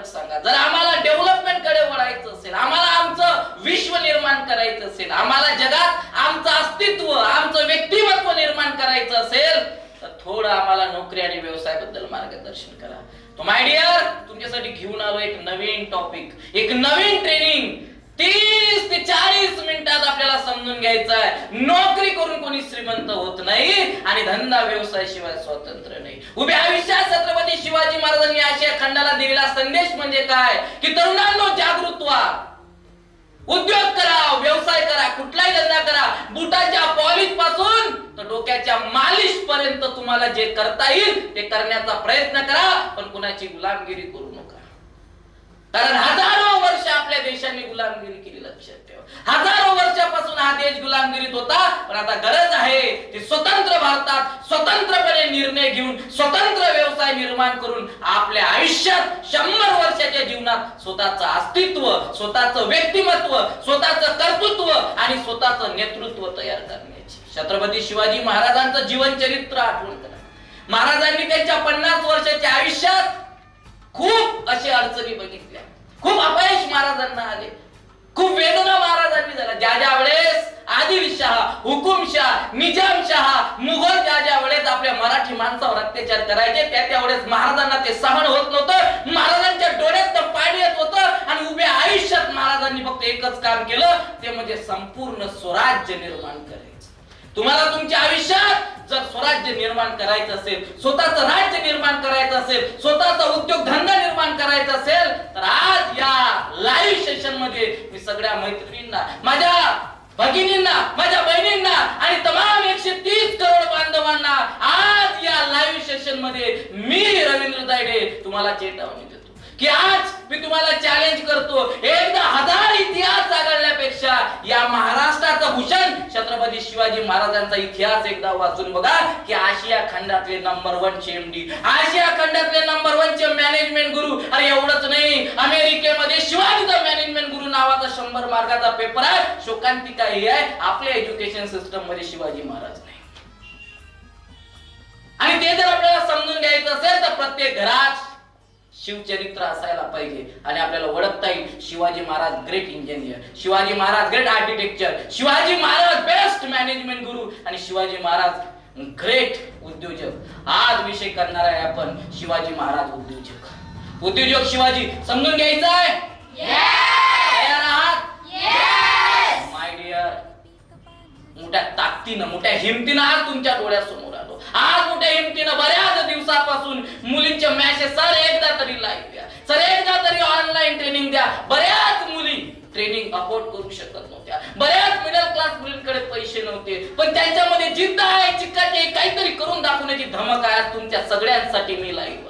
फरक सांगा. जर आम्हाला डेव्हलपमेंट कडे वळायचं असेल, आम्हाला आमचं विश्व निर्माण करायचं असेल, आम्हाला जगात आमचं अस्तित्व, आमचं व्यक्तिमत्व निर्माण करायचं असेल, तर थोडं आम्हाला नोकरी आणि व्यवसायाबद्दल मार्गदर्शन करा. तो माय डिअर, तुमच्यासाठी घेऊन आलो एक नवीन टॉपिक, एक नवीन ट्रेनिंग. 30 ते 40 मिनिटात आपल्याला समजून घ्यायचं आहे, नोकरी करून कोणी श्रीमंत होत नाही आणि धंदा व्यवसाय शिवाय स्वातंत्र्य नाही. उभ्या आयुष्यात छत्रपती शिवाजी महाराजांनी आशिया खंडाला दिलेला संदेश म्हणजे काय, की तरुणांनो जागृत व्हा, उद्योग करा, व्यवसाय करा, कुठलाही धंदा करा, बुटाच्या पॉलिश पासून तर डोक्याच्या मालिश पर्यंत तुम्हाला जे करता येईल ते करण्याचा प्रयत्न करा, पण कुणाची गुलामगिरी करू नका. कारण हजारो वर्ष आपल्या देशाने गुलामगिरी केली, लक्षात ठेवा. हजारो वर्षापासून हा देश गुलामगिरीत होता, पण आता गरज आहे ती स्वतंत्र भारतात स्वतंत्रपणे निर्णय घेऊन स्वतंत्र व्यवसाय निर्माण करून आपल्या आयुष्यात 100 वर्षाच्या जीवनात स्वतःचं अस्तित्व, स्वतःचं व्यक्तिमत्व, स्वतःचं कर्तृत्व आणि स्वतःचं नेतृत्व तयार करण्याची. छत्रपती शिवाजी महाराजांचं जीवन चरित्र आठवण करा. महाराजांनी त्यांच्या 50 वर्षाच्या आयुष्यात खूप असे अडचणी बघितल्या, खूप अपयश महाराजांना आले, खूप वेदना महाराजांनी झाल्या. ज्या ज्या वेळेस आदिलशाह, हुकुमशाह, निजामशाह, मुघल ज्या ज्या वेळेस आपल्या मराठी माणसावर अत्याचार करायचे, त्या वेळेस महाराजांना ते सहन होत नव्हतं. महाराजांच्या डोळ्यात पाणी येत होतं आणि उभ्या आयुष्यात महाराजांनी फक्त एकच काम केलं, ते म्हणजे संपूर्ण स्वराज्य निर्माण करायचं. तुम्हाला तुमच्या आयुष्यात जर स्वराज्य निर्माण करायचं असेल, स्वतःचं राज्य निर्माण करायचं असेल, स्वतःचा उद्योगधंदा निर्माण करायचा असेल, तर आज या लाईव्ह सेशन मध्ये मी सगळ्या मैत्रिणींना, माझ्या भगिनींना, माझ्या बहिणींना आणि तमाम 130 करोड बांधवांना आज या लाईव्ह सेशन मध्ये मी रवींद्र दायडे तुम्हाला चेतावणी देतो की आज मी तुम्हाला चॅलेंज करतो, एकदा 1000 इतिहास जागळण्यापेक्षा या महाराष्ट्राचं भूषण छत्रपती शिवाजी महाराजांचा इतिहास एकदा वाचून बघा की आशिया खंडातले नंबर 1 CMD, आशिया खंडातले नंबर 1 चे मॅनेजमेंट गुरु. अरे एवढंच नाही, अमेरिकेमध्ये शिवाजीचा मॅनेजमेंट गुरु नावाचा 100 मार्काचा पेपर आहे. शोकांतिका ही आहे, आपल्या एज्युकेशन सिस्टम मध्ये शिवाजी महाराज नाही. आणि ते जर आपल्याला समजून घ्यायचं असेल तर प्रत्येक घरात शिवचरित्र असायला पाहिजे आणि आपल्याला ओळखता येईल Shivaji Maharaj great engineer, Shivaji Maharaj great architecture, Shivaji Maharaj best management गुरु आणि शिवाजी महाराज ग्रेट उद्योजक. आज विषय करणार आहे आपण शिवाजी महाराज उद्योजक. उद्योजक शिवाजी समजून घ्यायचा आहे? तयार आहात? माय डिअर, मोठ्या ताकदीनं, मोठ्या हिमतीनं आज तुमच्या डोळ्यासमोर आलो. आज मोठ्या हिमतीनं बऱ्याच दिवसापासून मुलींचे मॅसेज, सर एकदा तरी लाईव्ह द्या, सर एकदा तरी ऑनलाईन ट्रेनिंग द्या. बऱ्याच मुली ट्रेनिंग अफोर्ड करू शकत नव्हत्या, बऱ्याच मिडल क्लास मुलींकडे पैसे नव्हते, पण त्यांच्यामध्ये जिद्द आहे, चिकाटी आहे, काहीतरी करून दाखवण्याची धमक आहे. आज तुमच्या सगळ्यांसाठी मी लाईव्ह आलो.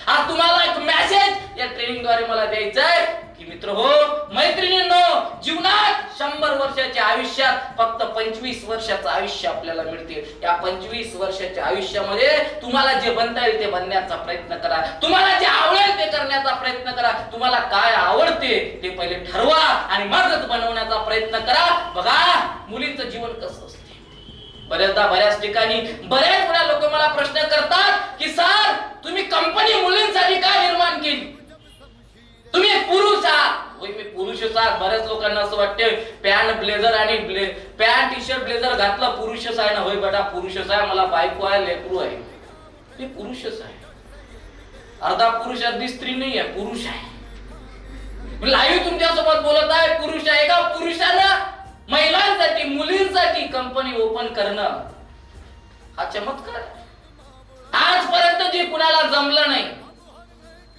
आज तुम्हाला एक मेसेज या ट्रेनिंग द्वारे मला द्यायचा आहे की मित्र हो, मैत्रिणींनो, जीवनात 100 वर्षाच्या आयुष्यात फक्त 25 वर्षाचं आयुष्य आपल्याला मिळते. या 25 वर्षाच्या आयुष्यामध्ये तुम्हाला जे बनता येईल ते बनण्याचा प्रयत्न करा, तुम्हाला जे आवडेल ते करण्याचा प्रयत्न करा. तुम्हाला काय आवडते ते पहिले ठरवा आणि मगच बनवण्याचा प्रयत्न करा. बघा मुलींचं जीवन कसं असते. बऱ्याचदा बऱ्याच ठिकाणी बऱ्याच वेळा लोक मला प्रश्न करतात की सर तुम्ही कंपनी मुलींसाठी का निर्माण केली, तुम्ही एक पुरुष आहात. होय, मी पुरुषच आहे. बऱ्याच लोकांना असं वाटते पॅन्ट ब्लेझर आणि पॅन्ट टी शर्ट ब्लेझर घातला पुरुषच आहे ना. होय बेटा, पुरुषच आहे, मला बायको आहे, लेकरू आहे, मी पुरुषच आहे. अर्धा पुरुष अर्धी स्त्री नाही आहे, पुरुष आहे. लाईव्ह तुमच्या सोबत बोलत आहे, पुरुष आहे. का पुरुषाला महिलांसाठी, मुलींसाठी कंपनी ओपन करणं हा चमत्कार. आजपर्यंत जे कुणाला जमलं नाही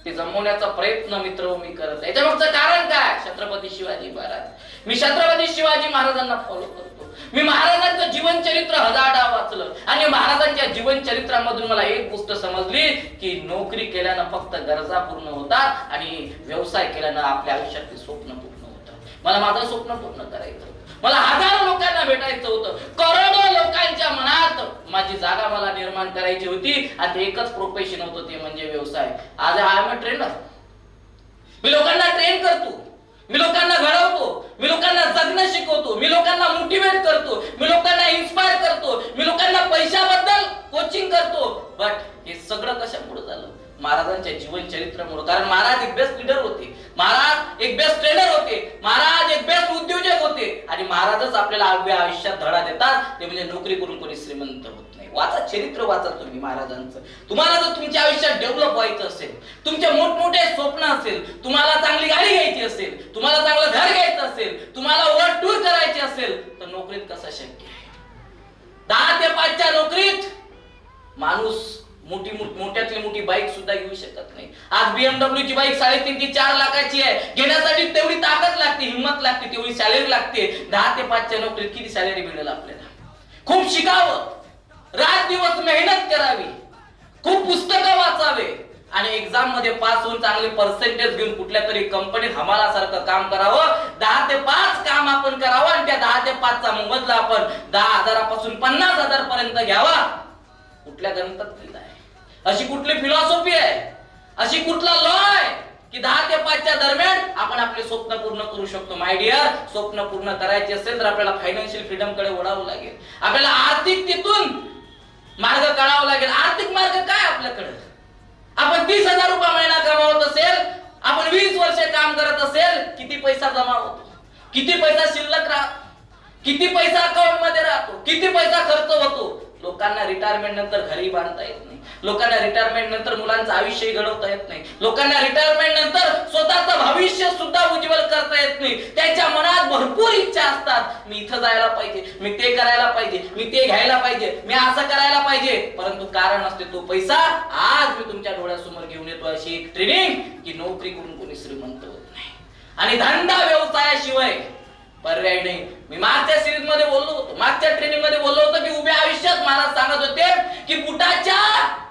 ते जमवण्याचा प्रयत्न मित्र मी करत आहे. याच्यामागचं कारण काय? छत्रपती शिवाजी महाराज. मी छत्रपती शिवाजी महाराजांना फॉलो करतो. मी महाराजांचं जीवन चरित्र हजारदा वाचलं आणि महाराजांच्या जीवन चरित्रामधून मला एक गोष्ट समजली की नोकरी केल्यानं फक्त गरजा पूर्ण होतात आणि व्यवसाय केल्यानं आपल्या आयुष्यातले स्वप्न पूर्ण होतात. मला माझं स्वप्न पूर्ण करायचं, मला हजारो लोकांना भेटायचं होतं, करोडो लोकांच्या मनात माझी जागा मला निर्माण करायची होती आणि ते एकच प्रोफेशन होतं, ते म्हणजे व्यवसाय. आज आय एम अ ट्रेनर. मी लोकांना ट्रेन करतो, मी लोकांना घडवतो, मी लोकांना जगणं शिकवतो, मी लोकांना मोटिवेट करतो, मी लोकांना इन्स्पायर करतो, मी लोकांना पैशाबद्दल कोचिंग करतो. बट हे सगळं कशामुळे झालं? महाराजांच्या जीवन चरित्रामुळे. कारण महाराज एक बेस्ट लीडर होते, महाराज एक बेस्ट ट्रेनर होते, महाराज एक बेस्ट उद्योजक होते. आणि महाराजच आपल्याला आयुष्यात धडा देतात, ते म्हणजे नोकरी करून कोणी श्रीमंत होत नाही. वाचा चरित्र, वाचा तुम्ही महाराजांचं. तुम्हाला जर तुमच्या आयुष्यात डेव्हलप व्हायचं असेल, तुमचे मोठमोठे स्वप्न असेल, तुम्हाला चांगली गाडी घ्यायची असेल, तुम्हाला चांगलं घर घ्यायचं असेल, तुम्हाला वर्ल्ड टूर करायची असेल, तर नोकरीत कसं शक्य आहे? 10 ते 5च्या नोकरीत माणूस मोठ्यातली मोठी बाईक सुद्धा घेऊ शकत नाही. आज BMW ची बाईक 3.5 ते 4 लाखाची आहे. घेण्यासाठी तेवढी ताकद लागते, हिंमत लागते, तेवढी सॅलरी लागते. 10 ते 5च्या नोकरीत किती सॅलरी मिळेल आपल्याला? खूप शिकावं, रात दिवस मेहनत करावी, खूप पुस्तकं वाचावे आणि एक्झाम मध्ये पास होऊन चांगले पर्सेंटेज घेऊन कुठल्या तरी कंपनीत हमालासारखं काम करावं. 10 ते 5 काम आपण करावं आणि त्या 10 ते 5चा मोबदला आपण 10,000 पासून 50,000 पर्यंत घ्यावा. कुठल्या गणितात लिहिलं आहे? अशी कुठली फिलॉसॉफी आहे? अशी कुठला लॉ आहे की 10 ते 5च्या दरम्यान आपण आपले स्वप्न पूर्ण करू शकतो? माय डिअर, स्वप्न पूर्ण करायचे असेल तर आपल्याला फायनान्शियल फ्रीडम कडे वळावं लागेल. आपल्याला आर्थिकतेतून मार्ग काढावा लागेल. आर्थिक मार्ग काय आपल्याकडे? आपण 30,000 रुपये महिना कमावत असेल, आपण 20 वर्षे काम करत असेल, किती पैसा जमा होतो? किती पैसा शिल्लक राहतो? किती पैसा अकाउंट मध्ये राहतो? किती पैसा खर्च होतो? लोकांना रिटायरमेंट नंतर घरी बांधता येत नाही, लोकांना रिटायरमेंट नंतर मुलांचं आयुष्य घडवता येत नाही, लोकांना रिटायरमेंट नंतर स्वतःचं भविष्य सुद्धा उज्ज्वल करता येत नाही. त्यांच्या मनात भरपूर इच्छा असतात, मी इथं जायला पाहिजे, मी ते करायला पाहिजे, मी ते घ्यायला पाहिजे, मी असं करायला पाहिजे. परंतु कारण असते तो पैसा. आज मी तुमच्या डोळ्यासमोर घेऊन येतो अशी एक ट्रेनिंग की नोकरी करून कोणी श्रीमंत होत नाही आणि धंदा व्यवसायाशिवाय पर्याय नाही. मी मागच्या सिरीज मध्ये बोललो होतो, मागच्या ट्रेनिंग मध्ये बोललो होतो की उभ्या आयुष्यात महाराज सांगत होते की बुटाच्या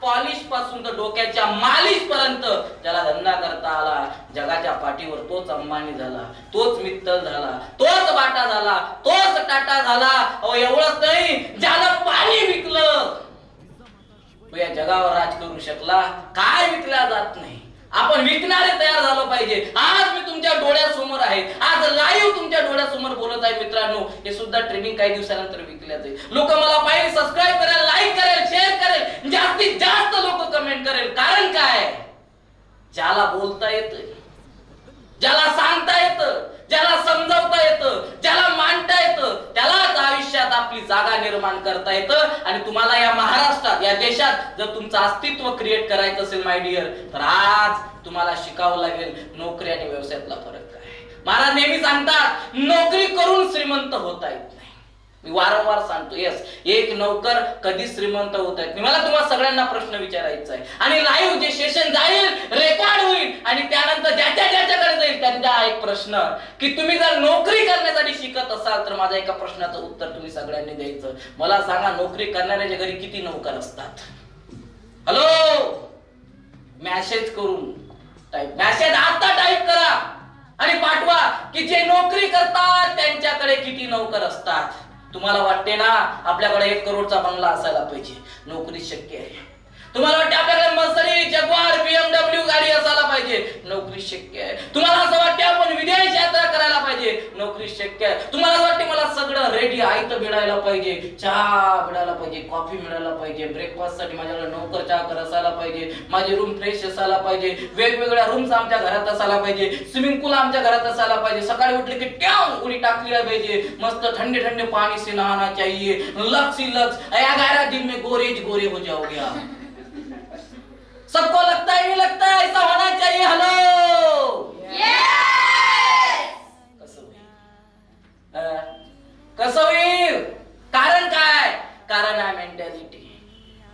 पॉलिश पासून तर डोक्याच्या मालिश पर्यंत ज्याला धंदा करता आला, जगाच्या पाठीवर तोच अंबानी झाला, तोच मित्तल झाला, तोच बाटा झाला, तोच टाटा झाला. एवढंच नाही, ज्याला पाणी विकलं तो या जगावर राज करू शकला. काय विकल्या जात नाही, आपण विकणारे तयार झालो पाहिजे. आज मी तुमच्या डोळ्यासमोर आहे, आज लाईव्ह तुमच्या डोळ्यासमोर बोलत आहे मित्रांनो. हे सुद्धा ट्रेनिंग काही दिवसानंतर विकल्या जाईल. लोक मला पाहिजे सबस्क्राईब करेल, लाईक करेल, शेअर करेल, जास्तीत जास्त लोक कमेंट करेल. कारण काय? ज्याला बोलता येतं, ज्याला सांगता येतं, ज्याला समजावता येतं, ज्याला मांडता येतं, त्यालाच आयुष्यात आपली जागा निर्माण करता येतं. आणि तुम्हाला या महाराष्ट्रात, या देशात जर तुमचं अस्तित्व क्रिएट करायचं असेल माय डिअर, तर आज तुम्हाला शिकावं लागेल नोकरी आणि व्यवसायातला फरक काय. महाराज नेहमी सांगतात नोकरी करून श्रीमंत होता येत नाही. मी वारंवार सांगतो, यस, एक नोकर कधी श्रीमंत होत आहेत. मला तुम्हाला सगळ्यांना प्रश्न विचारायचा आहे आणि लाईव्ह जे सेशन जाईल, रेकॉर्ड होईल आणि त्यानंतर ज्याच्याकडे जाईल त्यांचा एक प्रश्न की तुम्ही जर नोकरी करण्यासाठी शिकत असाल तर माझ्या एका प्रश्नाचं उत्तर तुम्ही सगळ्यांनी द्यायचं. मला सांगा, नोकरी करणाऱ्याच्या घरी किती नोकर असतात? हॅलो, मेसेज करून मेसेज आता टाईप करा आणि पाठवा की जे नोकरी करतात त्यांच्याकडे किती नोकर असतात. तुम्हाला वाटते ना आपल्याकडे 1 करोडचा बंगला असायला पाहिजे? नोकरी शक्य आहे. तुम्हाला वाटते आपल्याकडे मर्सिडीज, जगुआर, BMW गाडी असायला पाहिजे? नोकरी शक्य आहे. तुम्हाला असं वाटते आपण विदेश यात्रा करायला पाहिजे? नोकरी शक्य आहे. तुम्हाला वाटते मला सगळं रेडी आयतं मिळायला पाहिजे, चहा मिळायला पाहिजे, कॉफी मिळायला पाहिजे, ब्रेकफास्ट साठी माझ्याकडे नोकर चहा असायला पाहिजे, माझी रूम फ्रेश असायला पाहिजे, वेगवेगळ्या रूम्स आमच्या घरात असायला पाहिजे, स्विमिंग पूल आमच्या घरात असायला पाहिजे, सकाळी उठले की ट्याव उडी टाकली पाहिजे, मस्त ठंडे ठंडे पानी से नहाना चाहिए, लक्स ही लक्स, 11 दिन में गोरे हो जाओगे आप. सबको लगता है, नहीं लगता है ऐसा होना चाहिए? हेलो, कसं होईल? कारण काय? कारण आहे मेंटॅलिटी.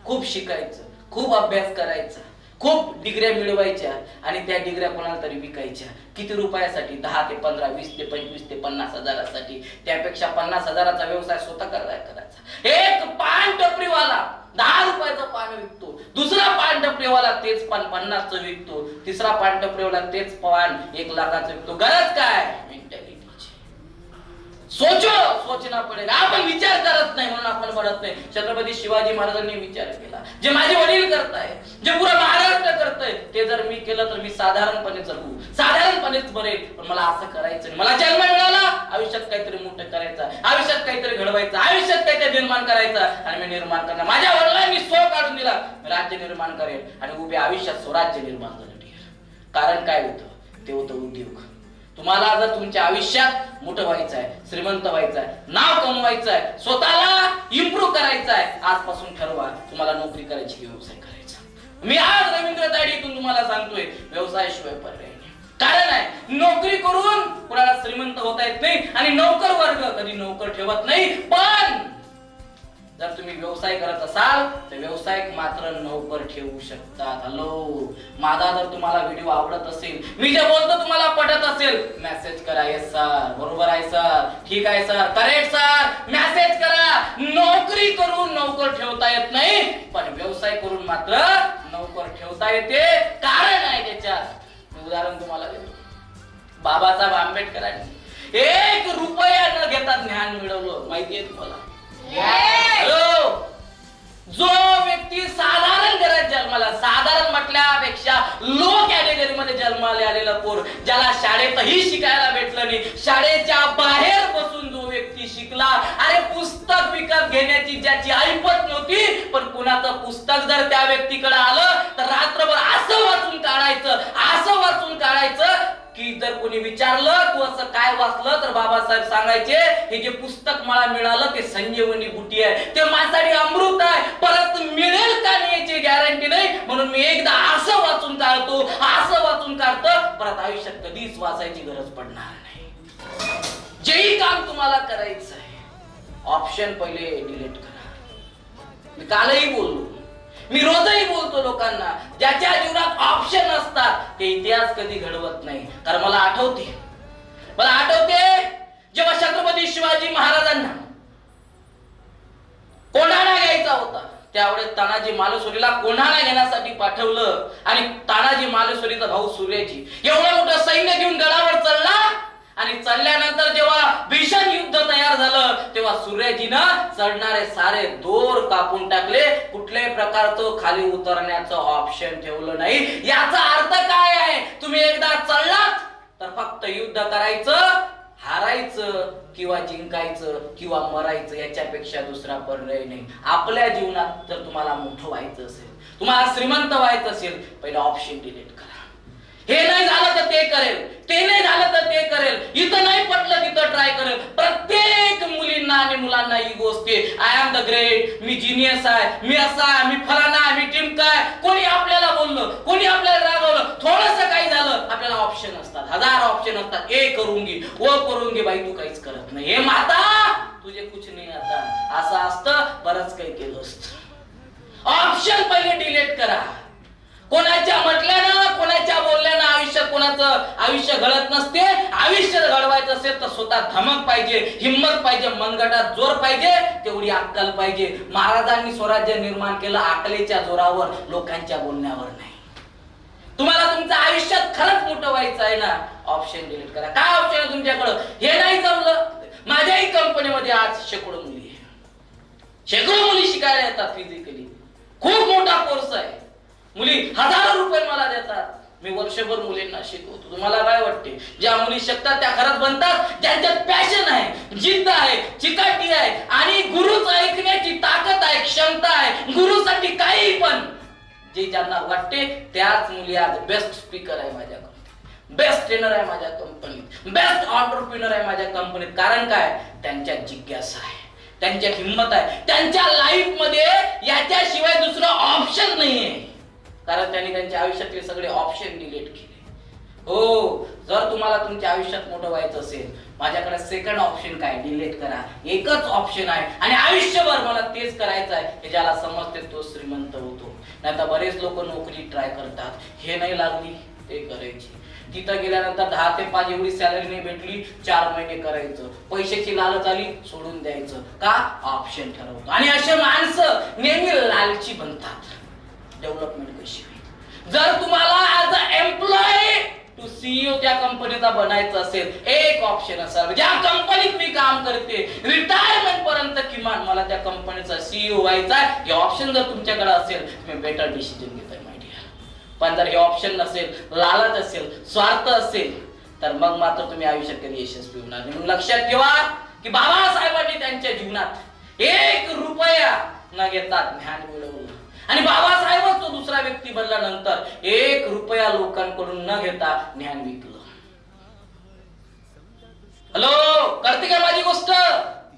खूप शिकायचं, खूप अभ्यास करायचा, खूप डिग्र्या मिळवायच्या आणि त्या डिग्र्या कोणाला तरी विकायच्या. किती रुपयासाठी? 10 ते 15, 20 ते 25 ते 50 हजारासाठी. त्यापेक्षा 50 हजाराचा व्यवसाय स्वतः करायचा. एक पान टपरीवाला 10 रुपयाचं पान विकतो, दुसरा पान टपरीवाला तेच पान 50चं विकतो, तिसरा पान टपरीवाला तेच पान 1 लाखाचं विकतो. गरज काय? मेंटॅलिटीची. सोचना पडेल. आपण विचार करत नाही म्हणून आपण बनत नाही. छत्रपती शिवाजी महाराजांनी विचार केला. जे माझे वडील करताय, जे पुरा महाराष्ट्र करतय, ते जर मी केलं तर मी साधारणपणे जगू, साधारणपणेच बरेल. पण मला असं करायचं नाही. मला जन्म मिळाला, आयुष्यात काहीतरी मोठं करायचं, आयुष्यात काहीतरी घडवायचं, आयुष्यात काहीतरी निर्माण करायचं आणि मी निर्माण करणार. माझ्या वडिलांनी स्व काढून दिला, राज्य निर्माण करेल आणि उभ्या आयुष्यात स्वराज्य निर्माण करेल. कारण काय होतं? ते होतं उद्योग. तुम्हाला जर तुमच्या आयुष्यात मोठं व्हायचं आहे, श्रीमंत व्हायचं आहे, नाव कमवायचं आहे, स्वतःला इम्प्रूव्ह करायचं आहे, आजपासून ठरवा तुम्हाला नोकरी करायची की व्यवसाय करायचा. मी आज रवींद्र तायडेतून तुम्हाला सांगतोय, व्यवसायाशिवाय पर्याय नाही. कारण आहे, नोकरी करून कुणाला श्रीमंत होता येत नाही आणि नोकर वर्ग कधी नोकर ठेवत नाही. पण जर तुम्ही व्यवसाय करत असाल तर व्यावसायिक मात्र नोकर ठेवू शकतात. हॅलो, माझा जर तुम्हाला व्हिडिओ आवडत असेल, मी जे बोलतो तुम्हाला पटत असेल, मेसेज करा. येस सर, बरोबर आहे सर, ठीक आहे सर, करेक्ट सर, मेसेज करा. नोकरी करून नोकर ठेवता येत नाही, पण व्यवसाय करून मात्र नोकर ठेवता येते. कारण आहे त्याच्यात. मी उदाहरण तुम्हाला देतो. बाबासाहेब आंबेडकरांनी 1 रुपया न घेता ज्ञान मिळवलं. माहितीये तुम्हाला? हॅलो, जो व्यक्ती साधारण घरात जन्माला, साधारण म्हटल्यापेक्षा लो कॅटेगरी मध्ये जन्माला आलेला पोर, ज्याला शाळेतही शिकायला भेटलं नाही, शाळेच्या बाहेर बसून जो व्यक्ती शिकला, अरे पुस्तक विकत घेण्याची ज्याची ऐपत नव्हती, पण कुणाचं पुस्तक जर त्या व्यक्तीकडे आलं तर रात्रभर असं वाचून काढायचं की जर कोणी विचारलं तू असं काय वाचलं तर बाबासाहेब सांगायचे, हे जे पुस्तक मला मिळालं ते संजीवनी बुटी आहे, ते माझ्यासाठी अमृत आहे, परत मिळेल का नाही याची गॅरंटी नाही, म्हणून मी एकदा असं वाचून काढतो, परत आयुष्यात कधीच वाचायची गरज पडणार नाही. जेही काम तुम्हाला करायचं आहे, ऑप्शन पहिले डिलीट करा. मी कालही बोललो, मी रोजही बोलतो लोकांना, ज्याच्या जीवनात ऑप्शन असतात ते इतिहास कधी घडवत नाही. कारण मला आठवते जेव्हा छत्रपती शिवाजी महाराजांना कोंढाणा घ्यायचा होता, त्यावेळेस तानाजी मालुसरेला कोंढाणा घेण्यासाठी पाठवलं आणि तानाजी मालुसरेचा भाऊ सूर्याजी एवढं मोठं सैन्य घेऊन गडावर चढला आणि चढल्यानंतर जेव्हा भीषण युद्ध तयार झालं तेव्हा सूर्याजीनं चढणारे सारे दोर कापून टाकले. कुठल्याही प्रकारचं खाली उतरण्याचं ऑप्शन ठेवलं नाही. याचा अर्थ काय आहे? तुम्ही एकदा चढलात तर फक्त युद्ध करायचं, हारायचं किंवा जिंकायचं किंवा मरायचं, याच्यापेक्षा दुसरा पर्याय नाही. आपल्या जीवनात जर तुम्हाला मोठं व्हायचं असेल, तुम्हाला श्रीमंत व्हायचं असेल, पहिला ऑप्शन डिलीट करा. हे नाही झालं तर ते करेल, ते नाही झालं तर ते करेल, इथं नाही पटलं तिथं ट्राय करेल. प्रत्येक मुलींना आणि मुलांना ही गोष्ट आहे, I am the great, me genius आहे, मी असा आहे, मी फलाना आहे, मी टिमका आहे. कोणी आपल्याला बोललं, कोणी आपल्याला रागवलं, थोडंसं काही झालं, आपल्याला ऑप्शन असतात, 1000 ऑप्शन असतात. ए करूंगी, वो करूंगी, बाई तू काहीच करत नाही, हे माता तुझे कुछ नाही आता, असं असतं. बरंच काही केलं असतं. ऑप्शन पहिले डिलीट करा. कोणाच्या म्हटल्यानं, कोणाच्या बोलल्यानं आयुष्यात कोणाचं आयुष्य घडत नसते. आयुष्य घडवायचं असेल तर स्वतः धमक पाहिजे, हिम्मत पाहिजे, मनगटात जोर पाहिजे, तेवढी अक्कल पाहिजे. महाराजांनी स्वराज्य निर्माण केलं अकलेच्या जोरावर, लोकांच्या बोलण्यावर नाही. तुम्हाला तुमच्या आयुष्यात खरंच मोठं व्हायचं आहे ना, ऑप्शन डिलीट करा. काय ऑप्शन आहे तुमच्याकडं? हे नाही जमलं, माझ्याही कंपनीमध्ये आज शेकडो मुली आहे, शेकडो मुली शिकायला येतात फिजिकली. खूप मोठा कोर्स आहे. मुली हजारो रुपये मला देतात. मी वर्षभर मुलींना शिकवतो. तुम्हाला काय वाटते? ज्या मुली शिकतात त्या खरंच बनतात, ज्यांच्यात पॅशन आहे, जिद्द आहे, चिकाटी आहे आणि गुरुच ऐकण्याची ताकद आहे, क्षमता आहे, गुरुसाठी काही पण जे ज्यांना वाटते त्याच मुली आज बेस्ट स्पीकर आहे माझ्या कंपनीत, बेस्ट ट्रेनर आहे माझ्या कंपनीत, बेस्ट एंटरप्रेन्योर आहे माझ्या कंपनीत. कारण काय? त्यांच्यात जिज्ञासा आहे, त्यांच्यात हिंमत आहे, त्यांच्या लाईफ मध्ये याच्याशिवाय दुसरं ऑप्शन नाहीये. कारण त्यांनी त्यांच्या आयुष्यातले सगळे ऑप्शन डिलीट केले. हो, जर तुम्हाला तुमच्या आयुष्यात मोठं व्हायचं असेल, माझ्याकडे सेकंड ऑप्शन काय? डिलीट करा. एकच ऑप्शन आहे आणि आयुष्यभर मला तेच करायचं आहे, हे ज्याला समजते तो श्रीमंत होतो. नाही तर बरेच लोक नोकरी ट्राय करतात, हे नाही लागली ते करायची, तिथं गेल्यानंतर 10 ते 5 एवढी सॅलरी नाही भेटली, 4 महिने करायचं, पैशाची लालच आली सोडून द्यायचं. का? ऑप्शन ठरवतो. आणि असे माणसं नेहमी लालची बनतात. डेव्हलपमेंट कशी होईल? जर तुम्हाला as a employ to CEO त्या कंपनीचा बनायचं असेल, एक ऑप्शन असाल ज्या कंपनीत मी काम करते रिटायरमेंट पर्यंत किमान मला त्या कंपनीचा सीईओ व्हायचा आहे, हे ऑप्शन जर तुमच्याकडे असेल तुम्ही बेटर डिसिजन घेताय माय डिअर. पण जर हे ऑप्शन नसेल, लालच असेल, स्वार्थ असेल, तर मग मात्र तुम्ही आयुष्यात कधी यशस्वी होणार नाही. म्हणून लक्षात ठेवा की बाबासाहेबांनी त्यांच्या जीवनात 1 रुपया न घेता ज्ञान मिळवलं आणि बाबासाहेबच तो दुसरा व्यक्ती बनल्यानंतर 1 रुपया लोकांकडून न घेता ज्ञान विकलं. हॅलो, करते का माझी गोष्ट?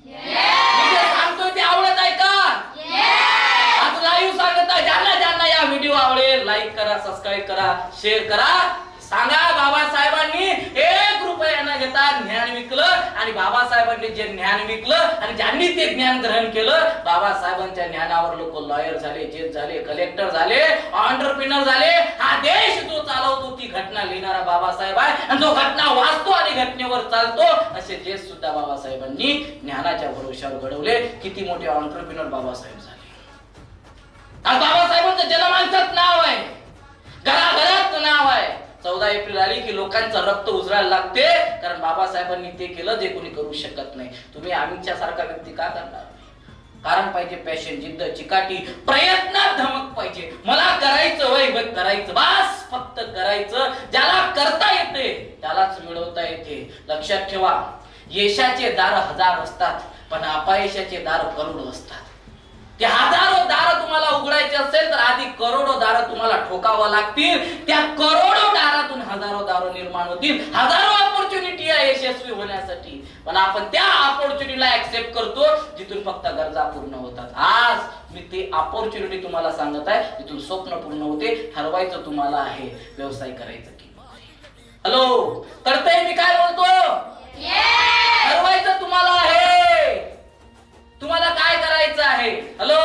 मी जे सांगतोय ते आवडत आहे का? आज लाईव्ह सांगत आहे. ज्यांना या व्हिडिओ आवडेल लाईक करा, सबस्क्राईब करा, शेअर करा. सांगा बाबासाहेबांनी 1 रुपया न घेता ज्ञान विकलं आणि बाबासाहेबांनी जे ज्ञान विकलं आणि ज्यांनी ते ज्ञान ग्रहण केलं, बाबासाहेबांच्या ज्ञानावर लोक लॉयर झाले, जज झाले, कलेक्टर झाले, एंटरप्रेन्योर झाले. हा देश जो चालवतो ती घटना लिहिणारा बाबासाहेब आहे आणि जो घटना वाचतो आणि घटनेवर चालतो असे देश सुद्धा बाबासाहेबांनी ज्ञानाच्या भरोश्यावर घडवले. किती मोठे एंटरप्रेन्योर बाबासाहेब झाले. आज बाबासाहेबांचं जनमानसात नाव आहे, घराघरात नाव आहे. 14 एप्रिल आली की लोकांचं रक्त उजळायला लागते, कारण बाबासाहेबांनी ते केलं जे कोणी करू शकत नाही. तुम्ही आमच्या सारखा व्यक्ती का करणार? कारण पाहिजे पॅशन, जिद्द, चिकाटी, प्रयत्नात धमक पाहिजे. मला करायचं वय करायचं, बस फक्त करायचं. ज्याला करता येते त्यालाच मिळवता येते. लक्षात ठेवा, यशाचे दार 1000 असतात पण अपयशाचे दार करोडो असतात. ते हजारो दार तुम्हाला उघडायचे असेल तर आधी करोडो दार तुम्हाला ठोकावं लागतील. त्या करोडो दारातून हजारो दार निर्माण होतील. हजारो ऑपॉर्च्युनिटी आहे यशस्वी होण्यासाठी, पण आपण त्या ऑपॉर्च्युनिटीला ऍक्सेप्ट करतो जिथून फक्त गरजा पूर्ण होतात. आज मी ते ऑपॉर्च्युनिटी तुम्हाला सांगत आहे जिथून स्वप्न पूर्ण होते. ठरवायचं तुम्हाला आहे व्यवसाय करायचं की नोकरी. हॅलो, करताय मी काय बोलतो? ठरवायचं तुम्हाला आहे तुम्हाला काय करायचं आहे. हॅलो,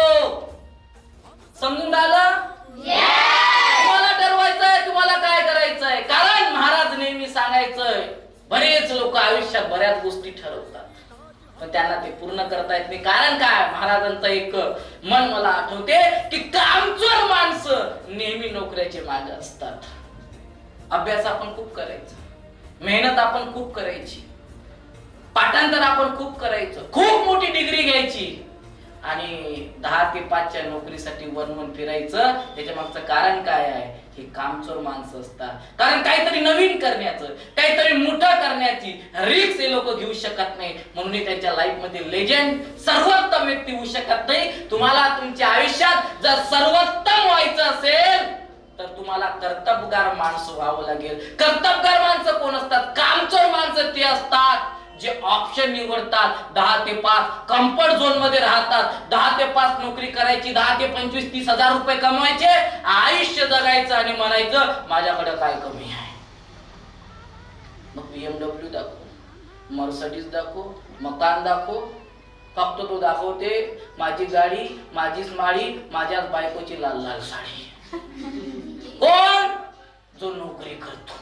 समजून आलं? तुम्हाला ठरवायचं आहे तुम्हाला काय करायचं आहे. कारण महाराज नेहमी सांगायचंय, बरेच लोक आयुष्यात बऱ्याच गोष्टी ठरवतात पण त्यांना ते पूर्ण करता येत नाही. कारण काय? महाराजांचं एक मन मला आठवते की कामचोर माणसं नेहमी नोकऱ्याचे मागे असतात. अभ्यास आपण खूप करायचा, मेहनत आपण खूप करायची, पाठांतर आपण खूप करायचं, खूप मोठी डिग्री घ्यायची आणि 10 ते 5च्या नोकरीसाठी वनवन फिरायचं. त्याच्या मागचं कारण काय आहे? हे कामचोर माणसं असतात. कारण काहीतरी नवीन करण्याचं, काहीतरी मोठं करण्याची रिस्क हे लोक घेऊ शकत नाही. म्हणून त्यांच्या लाईफ मध्ये लेजेंड, सर्वोत्तम व्यक्ती होऊ शकत नाही. तुम्हाला तुमच्या आयुष्यात जर सर्वोत्तम व्हायचं असेल तर तुम्हाला कर्तबगार माणसं व्हावं लागेल. कर्तबगार माणसं कोण असतात? कामचोर माणसं ते असतात जे ऑप्शन निवडतात. 10 ते 5 कम्फर्ट झोन मध्ये राहतात. 10 ते 5 नोकरी करायची, 10 ते 25-30 हजार रुपये कमवायचे, आयुष्य जगायचं आणि म्हणायचं माझ्याकडे काय कमी आहे. मग BMW दाखव, मर्सिडीज दाखव, मकान दाखव, फक्त तो दाखवते माझी गाडी, माझीच माळी, माझ्याच बायकोची लाल लाल साडी. कोण? जो नोकरी करतो.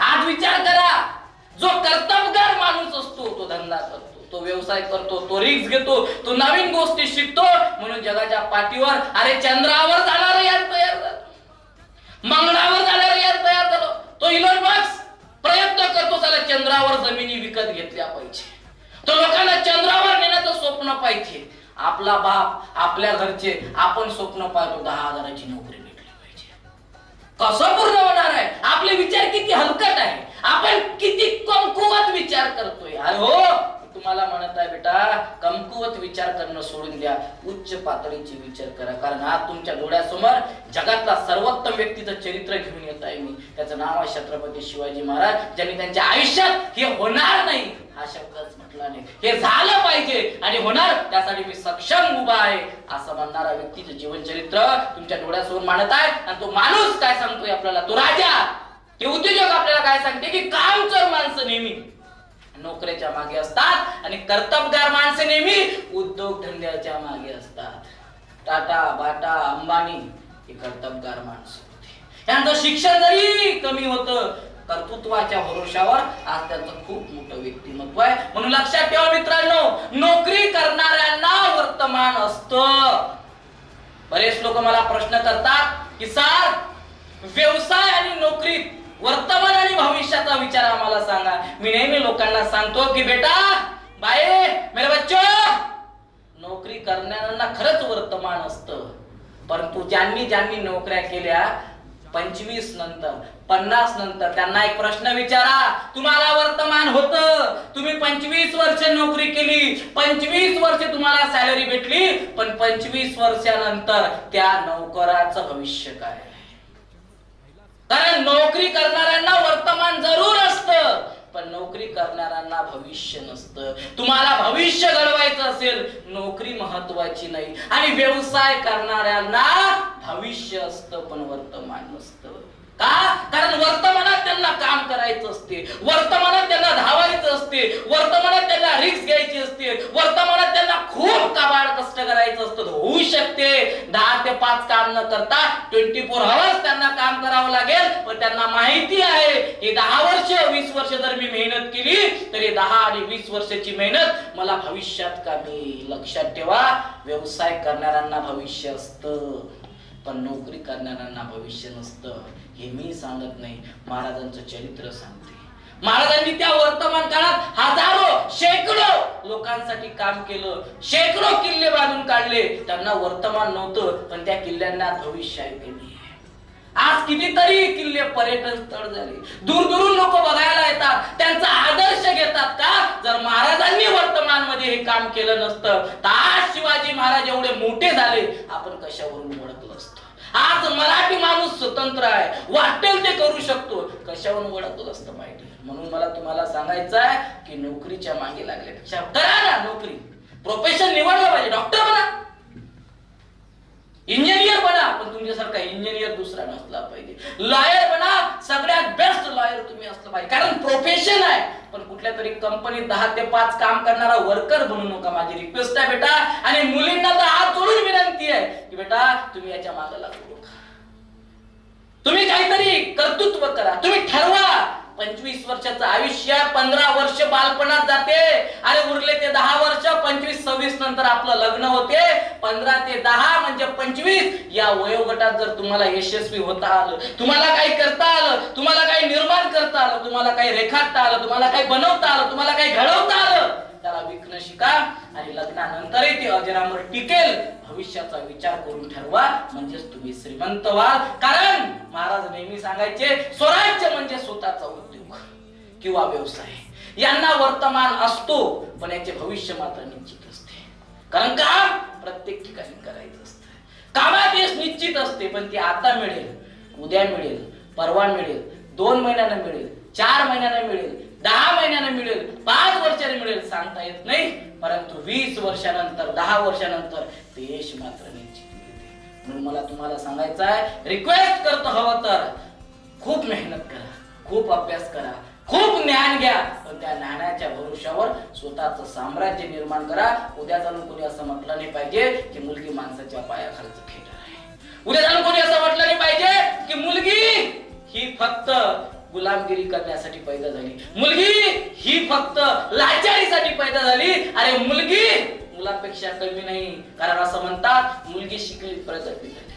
आज विचार करा, जो कर्तबगार माणूस असतो तो धंदा करतो, तो व्यवसाय करतो, तो रिस्क घेतो, तो नवीन गोष्टी शिकतो. म्हणून जगाच्या पाठीवर अरे चंद्रावर जाणार यार तयार झालं, मंगळावर जाणार यार तयार झालो. तो इलॉन मस्क प्रयत्न करतो त्याला चंद्रावर जमिनी विकत घेतल्या पाहिजे. तो लोकांना चंद्रावर नेण्याचं स्वप्न पाहिजे. आपला बाप, आपल्या घरचे आपण स्वप्न पाहतो 10,000ची नोकरी भेटली पाहिजे. कसं पूर्ण होणार आहे? आपले विचार किती हलकट आहे, आपण किती कमकुवत विचार करतोय. अरे हो, तुम्हाला म्हणत आहे बेटा, कमकुवत विचार करणं सोडून द्या, उच्च पातळीचे विचार करा. कारण आज तुमच्या डोळ्यासमोर जगातला सर्वोत्तम व्यक्तीचं चरित्र घेऊन येत आहे मी. त्याचं नाव आहे छत्रपती शिवाजी महाराज, ज्यांनी त्यांच्या आयुष्यात हे होणार नाही हा शब्दच म्हटला नाही. हे झालं पाहिजे आणि होणार, त्यासाठी मी सक्षम उभा आहे असं म्हणणारा व्यक्तीचं जीवन चरित्र तुमच्या डोळ्यासमोर मांडत आहे. आणि तो माणूस काय सांगतोय आपल्याला, तो राजा, ते उद्योजक आपल्याला काय सांगते की कामचोर माणसं नेहमी नोकरीच्या मागे असतात आणि कर्तबगार माणसं नेहमी उद्योग धंद्याच्या मागे असतात. टाटा, बाटा, अंबानी हे कर्तबगार माणसं होते. यांचं शिक्षण जरी कमी होतं, कर्तृत्वाच्या भरोशावर आज त्यांचं खूप मोठं व्यक्तिमत्व आहे. म्हणून लक्षात ठेवा मित्रांनो, नोकरी करणाऱ्यांना वर्तमान असतं. बरेच लोक मला प्रश्न करतात की सर, व्यवसाय आणि नोकरीत वर्तमान आणि भविष्याचा विचार आम्हाला सांगा. मी नेहमी लोकांना सांगतो की बेटा बाये मेरे बच्चो, नोकरी करणाऱ्यांना खरंच वर्तमान असतं, परंतु ज्यांनी ज्यांनी नोकऱ्या केल्या 25 नंतर 50 नंतर त्यांना एक प्रश्न विचारा. तुम्हाला वर्तमान होतं, तुम्ही 25 वर्ष नोकरी केली, 25 वर्ष तुम्हाला सॅलरी भेटली, पण 25 वर्षानंतर त्या नोकराचं भविष्य काय? कारण नोकरी करणाऱ्यांना वर्तमान जरूर असतं, पण नोकरी करणाऱ्यांना भविष्य नसतं. तुम्हाला भविष्य घडवायचं असेल, नोकरी महत्वाची नाही. आणि व्यवसाय करणाऱ्यांना भविष्य असतं पण वर्तमान नसतं. का? कारण वर्तमानात त्यांना काम करायचं असते, वर्तमानात त्यांना धावायचं असते, वर्तमानात त्यांना रिस्क घ्यायची असते, वर्तमानात त्यांना खूप काबाड कष्ट करायचं असतं. होऊ शकते 10 ते 5 काम न करता 24 आवर्स त्यांना काम करावं लागेल, पण त्यांना माहिती आहे हे 10 वर्ष 20 वर्ष जर मी मेहनत केली तर हे 10 आणि 20 वर्षाची मेहनत मला भविष्यात कामी. लक्षात ठेवा, व्यवसाय करणाऱ्यांना भविष्य असतं पण नोकरी करणाऱ्यांना भविष्य नसतं. हे मी सांगत नाही, महाराजांचं चरित्र सांगते. महाराजांनी त्या वर्तमान काळात हजारो शेकडो लोकांसाठी काम केलं, शेकडो किल्ले बांधून काढले. त्यांना वर्तमान नव्हतं पण त्या किल्ल्यांना भविष्य आहे. आज कितीतरी किल्ले पर्यटन स्थळ झाले, दूर दूरून लोक बघायला येतात, त्यांचा आदर्श घेतात. का? जर महाराजांनी वर्तमान मध्ये हे काम केलं नसतं तर आज शिवाजी महाराज एवढे मोठे झाले आपण कशावरून ओळखलं असतं. आज मराठी माणूस स्वतंत्र आहे, वाटेल ते करू शकतो, कशावरून ओळखलं असतं माहिती. म्हणून मला तुम्हाला सांगायचं आहे की नोकरीच्या मागे लागल्यापेक्षा करा ना नोकरी. प्रोफेशन निवडलं पाहिजे, डॉक्टर बना, इंजिनियर बना, पण तुमच्यासारखा इंजिनियर दुसरा नसला पाहिजे. लॉयर बना, सगळ्यात बेस्ट लॉयर तुम्ही असलं पाहिजे, कारण प्रोफेशन आहे. पण कुठल्या तरी कंपनीत 10 ते 5 काम करणारा वर्कर बनू नका, माझी रिक्वेस्ट आहे बेटा. आणि मुलींना तर हात जोडून विनंती आहे की बेटा तुम्ही याच्या मागे लागू नका, तुम्ही काहीतरी कर्तृत्व करा, तुम्ही ठरवा. 25 वर्षाचं आयुष्य 15 वर्ष बालपणात जाते आणि उरले ते 10 वर्ष 25-26 नंतर आपलं लग्न होते. 15 ते 10 म्हणजे 25 या वयोगटात जर तुम्हाला यशस्वी होता आलं, तुम्हाला काही करता आलं, तुम्हाला काही निर्माण करता आलं, तुम्हाला काही रेखाटता आलं, तुम्हाला काही बनवता आलं, तुम्हाला काही घडवता आलं, त्याला विकणं शिका. आणि लग्नानंतरही ते अजरामर टिकेल. भविष्याचा विचार करून ठरवा, म्हणजेच तुम्ही श्रीमंत व्हाल. कारण महाराज नेहमी सांगायचे स्वराज्य म्हणजे स्वतःचा उद्योग किंवा व्यवसाय. यांना वर्तमान असतो पण याचे भविष्य मात्र निश्चित असते. कारण काम प्रत्येक ठिकाणी करायचं असतं, कामात यश निश्चित असते, पण ते आता मिळेल, उद्या मिळेल, परवा मिळेल, 2 महिन्यानं मिळेल, 4 महिन्यानं मिळेल, 10 महिन्यानं मिळेल, 5 वर्षाने मिळेल, सांगता येत नाही. परंतु 20 वर्षानंतर 10 वर्षानंतर ते यश मात्र निश्चित मिळते. म्हणून मला तुम्हाला सांगायचं आहे, रिक्वेस्ट करतो, हवं तर खूप मेहनत करा, खूप अभ्यास करा, खूप ज्ञान घ्या, पण त्या ज्ञानाच्या भरोशावर स्वतःचं साम्राज्य निर्माण करा. उद्या जाऊन कोणी असं म्हटलं नाही पाहिजे की मुलगी माणसाच्या पायाखालचं खेटर आहे. उद्या जाऊन कोणी असं म्हटलं नाही पाहिजे की मुलगी ही फक्त गुलामगिरी करण्यासाठी पैदा झाली, मुलगी ही फक्त लाचारीसाठी पैदा झाली. अरे मुलगी मुलापेक्षा कमी नाही, कारण असं म्हणतात मुलगी शिकली प्रगती झाली.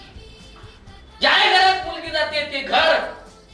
ज्या घरात मुलगी जाते ते घर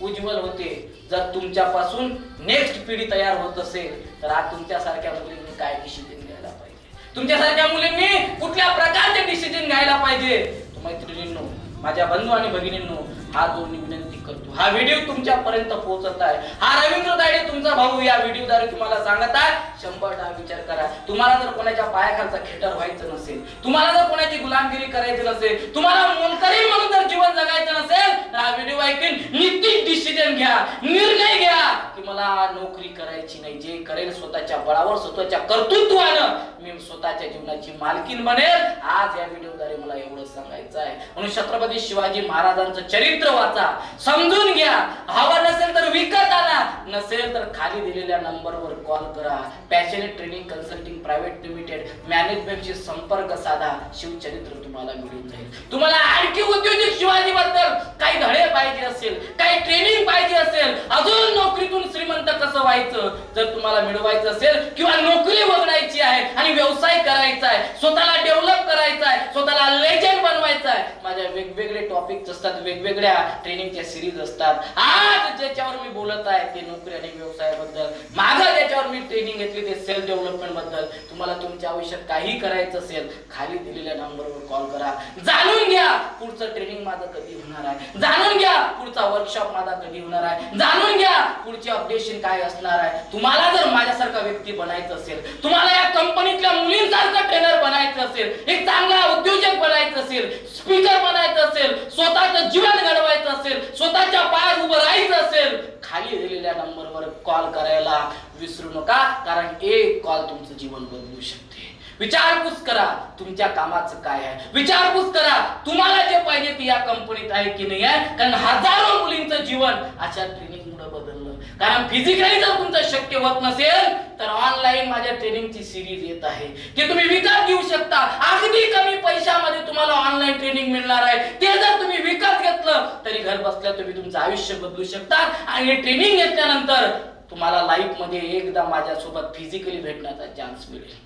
उज्ज्वल होते. जर तुमच्यापासून नेक्स्ट पिढी तयार होत असेल तर आज तुमच्यासारख्या मुलींनी काय डिसिजन घ्यायला पाहिजे, तुमच्यासारख्या मुलींनी कुठल्या प्रकारचे डिसिजन घ्यायला पाहिजे. मैत्रिणींनो, माझ्या बंधू आणि भगिनींनो, हा जो विनंती करतो, हा व्हिडिओ तुमच्यापर्यंत पोहोचत आहे, हा रवींद्र दाडे तुमचा भाऊ या व्हिडिओद्वारे तुम्हाला सांगत आहे, 100 विचार करा. तुम्हाला जर कोणाच्या पायाखालचा खेटर व्हायचं नसेल, तुम्हाला जर कोणाची गुलामगिरी करायची नसेल, तुम्हाला मोलकरी म्हणून जर जीवन जगायचं नसेल तर हा व्हिडिओ ऐकून निश्चित डिसिजन घ्या, निर्णय घ्या की मला नोकरी करायची नाही. जे करेल स्वतःच्या बळावर, स्वतःच्या कर्तृत्वानं मी स्वतःच्या जीवनाची मालकीण बनेल. आज या व्हिडिओद्वारे मला एवढं सांगायचं आहे. म्हणून छत्रपती शिवाजी महाराजांचं चरित्र वाचा, समजून घ्या. हवं नसेल तर विकत आणा, नसेल तर खाली दिलेल्या नंबरवर कॉल करा. Passionate training consulting private limited मॅनेजमेंटशी संपर्क साधा. शिवचरित्र तुम्हाला मिळून जाईल. तुम्हाला आणखी उद्योजक शिवाजी बद्दल काही धडे पाहिजे असेल, काही ट्रेनिंग पाहिजे असेल, अजून नोकरीतून श्रीमंत कसं मिळवायचं, जर तुम्हाला मिळवायचं असेल किंवा नोकरी बघायची आहे आणि व्यवसाय करायचा आहे, स्वतःला डेव्हलप करायचा आहे, स्वतःला लेजंड बनवायचं आहे, माझ्या वेगवेगळे टॉपिक्स असतात, वेगवेगळ्या ट्रेनिंगच्या सिरीज असतात. आज ज्याच्यावर मी बोलत आहे ते नोकरी आणि व्यवसायाबद्दल, मागं ज्याच्यावर मी ट्रेनिंग घेतली ते सेल्फ डेव्हलपमेंट बद्दल. तुम्हाला तुमच्या आयुष्यात काही करायचं असेल, खाली दिलेल्या नंबरवर कॉल करा. जाणून घ्या पुढचं ट्रेनिंग माझं कधी होणार आहे, जाणून घ्या पुढचा वर्कशॉप माझा कधी होणार आहे, जाणून घ्या पुढचे अपडेशन काय असणार आहे. तुम्हाला जर माझ्यासारखा व्यक्ती बनायचं असेल, तुम्हाला या कंपनीतल्या मुलींसारखा ट्रेनर बनायचं असेल, एक चांगला उद्योजक बनायचं असेल, स्पीकर बनायचं असेल, स्वतःचं जीवन घडवायचं असेल, स्वतःच्या पायावर उभं राहायचं असेल, खाली दिलेल्या नंबरवर कॉल करायला विसरू नका, कारण एक कॉल तुमचं जीवन बदलू शकते. विचारपूस करा तुमच्या कामाचं काय आहे, विचारपूस करा तुम्हाला जे पाहिजे ते या कंपनीत आहे की नाही आहे. कारण हजारो मुलींचं जीवन अशा ट्रेनिंग मुळे बदललं. कारण फिजिकली जर तुमचं शक्य होत नसेल तर ऑनलाईन माझ्या ट्रेनिंगची सिरीज येत आहे, की तुम्ही विकत घेऊ शकता. अगदी कमी पैशामध्ये तुम्हाला ऑनलाईन ट्रेनिंग मिळणार आहे. ते जर तुम्ही विकत घेतलं तरी घर बसल्या तुम्ही तुमचं आयुष्य बदलू शकता. आणि हे ट्रेनिंग घेतल्यानंतर तुम्हाला लाईफ मध्ये एकदा माझ्यासोबत फिजिकली भेटण्याचा चान्स मिळेल,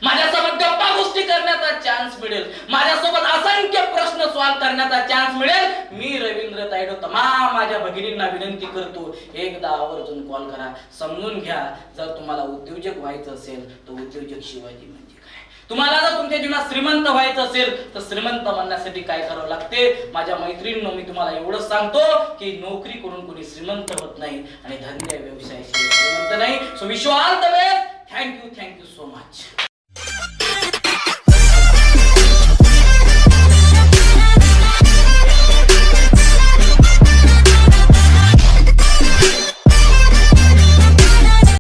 माझ्यासोबत गप्पा गोष्टी करण्याचा चान्स मिळेल, माझ्यासोबत असंख्य प्रश्न सॉल्व्ह करण्याचा चान्स मिळेल. मी रवींद्र तायडे तमाम माझ्या भगिनींना विनंती करतो, एकदा आवर्जून कॉल करा. समजून घ्या, जर तुम्हाला उद्योजक व्हायचं असेल तर उद्योजक शिवाजी म्हणजे काय, तुम्हाला जर तुमच्या जीवनात श्रीमंत व्हायचं असेल तर श्रीमंत बनण्यासाठी काय करावं लागते. माझ्या मैत्रिणींनो, मी तुम्हाला एवढंच सांगतो की नोकरी करून कोणी श्रीमंत होत नाही आणि धंदे व्यवसायाशी श्रीमंत नाही. So wish you all the best. Thank you so much.